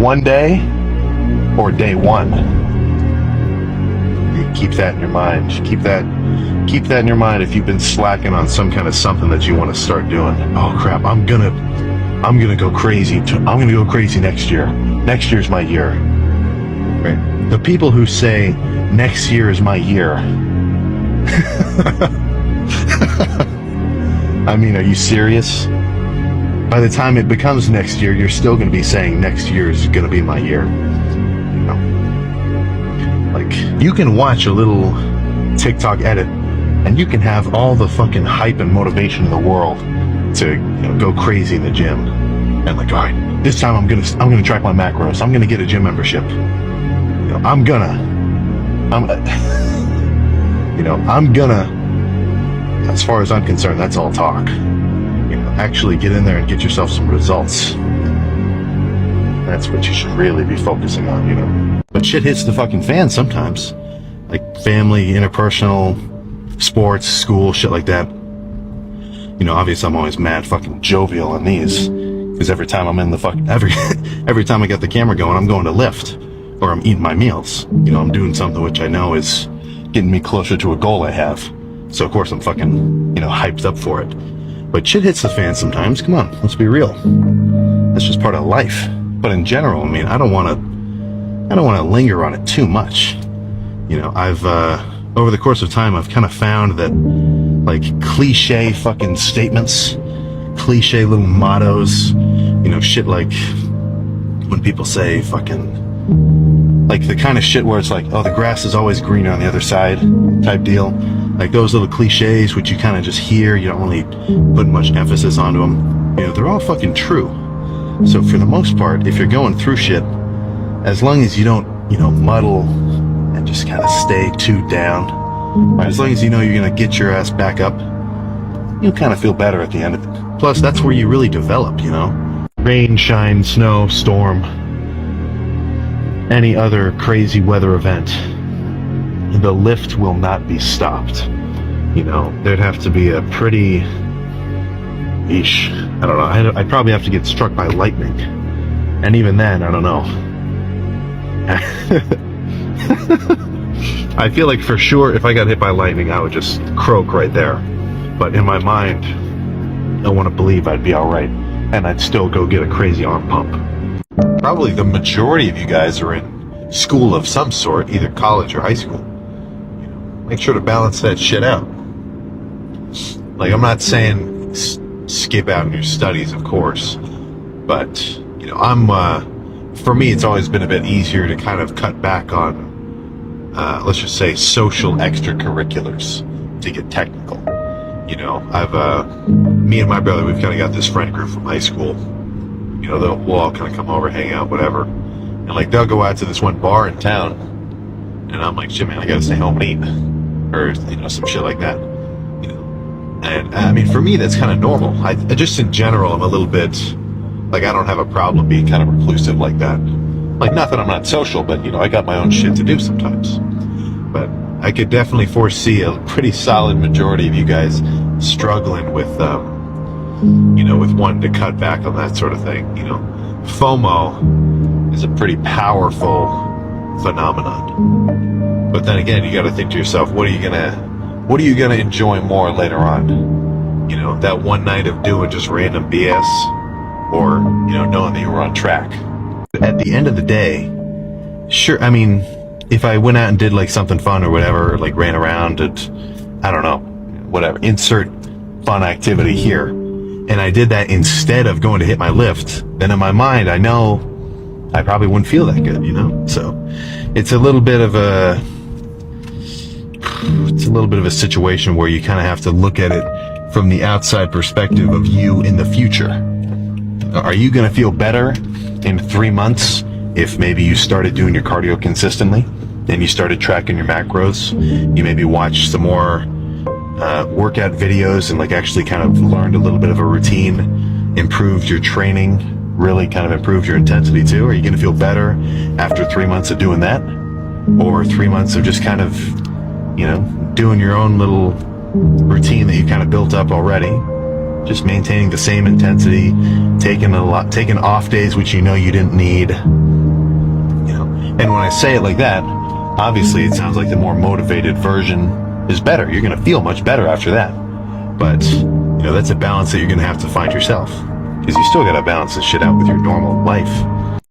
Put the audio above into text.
one day or day one. Keep that in your mind. Keep that in your mind if you've been slacking on some kind of something that you want to start doing. Oh crap, I'm gonna go crazy. I'm gonna go crazy next year. Next year's my year. Right? The people who say next year is my year. I mean, are you serious? By the time it becomes next year, you're still going to be saying next year is going to be my year. You know? Like, you can watch a little TikTok edit and you can have all the fucking hype and motivation in the world to, go crazy in the gym. And like, all right, this time I'm gonna track my macros. I'm gonna get a gym membership. I'm gonna, as far as I'm concerned, that's all talk. Actually get in there and get yourself some results. That's what you should really be focusing on, But shit hits the fucking fan sometimes. Like family, interpersonal, sports, school, shit like that. Obviously I'm always mad fucking jovial on these. Because every time I'm in the every time I get the camera going, I'm going to lift. Or I'm eating my meals. I'm doing something which I know is getting me closer to a goal I have. So of course I'm fucking, hyped up for it. But shit hits the fan sometimes. Come on, let's be real. That's just part of life. But in general, I mean, I don't want to linger on it too much. I've over the course of time, I've kind of found that like cliche fucking statements, cliche little mottos, shit like when people say fucking like the kind of shit where it's like, oh, the grass is always greener on the other side type deal. Like those little cliches which you kind of just hear, you don't really put much emphasis onto them. They're all fucking true. So for the most part, if you're going through shit, as long as you don't, muddle and just kind of stay too down, right? As long as you're gonna get your ass back up, you'll kind of feel better at the end of it. Plus, that's where you really develop, Rain, shine, snow, storm, any other crazy weather event, the lift will not be stopped. There'd have to be a pretty, I don't know, I'd probably have to get struck by lightning. And even then, I don't know. I feel like for sure if I got hit by lightning, I would just croak right there. But in my mind, I want to believe I'd be alright. And I'd still go get a crazy arm pump. Probably the majority of you guys are in school of some sort, either college or high school. Make sure to balance that shit out. Like, I'm not saying skip out in your studies, of course, but for me, it's always been a bit easier to kind of cut back on, let's just say, social extracurriculars, to get technical. Me and my brother, we've kind of got this friend group from high school. We'll all kind of come over, hang out, whatever, and like they'll go out to this one bar in town, and I'm like, shit, man, I gotta stay home and eat, or some shit like that. And I mean, for me, that's kind of normal. I just in general, I'm a little bit like, I don't have a problem being kind of reclusive like that. Like, not that I'm not social, but I got my own shit to do sometimes. But I could definitely foresee a pretty solid majority of you guys struggling with, with wanting to cut back on that sort of thing. FOMO is a pretty powerful phenomenon. But then again, you got to think to yourself, what are you gonna enjoy more later on? That one night of doing just random BS, or knowing that you were on track. At the end of the day, sure, I mean, if I went out and did like something fun or whatever, or, like ran around and I don't know, whatever, insert fun activity here, and I did that instead of going to hit my lift, then in my mind I know I probably wouldn't feel that good, So it's a little bit of a situation where you kind of have to look at it from the outside perspective of you in the future. Are you going to feel better in 3 months if maybe you started doing your cardio consistently and you started tracking your macros? You maybe watched some more workout videos and like actually kind of learned a little bit of a routine, improved your training, really kind of improved your intensity too? Are you going to feel better after 3 months of doing that? Or 3 months of just kind of, doing your own little routine that you kind of built up already, just maintaining the same intensity, taking off days which you didn't need, And when I say it like that, obviously it sounds like the more motivated version is better. You're going to feel much better after that. But, that's a balance that you're going to have to find yourself. Because you still got to balance this shit out with your normal life.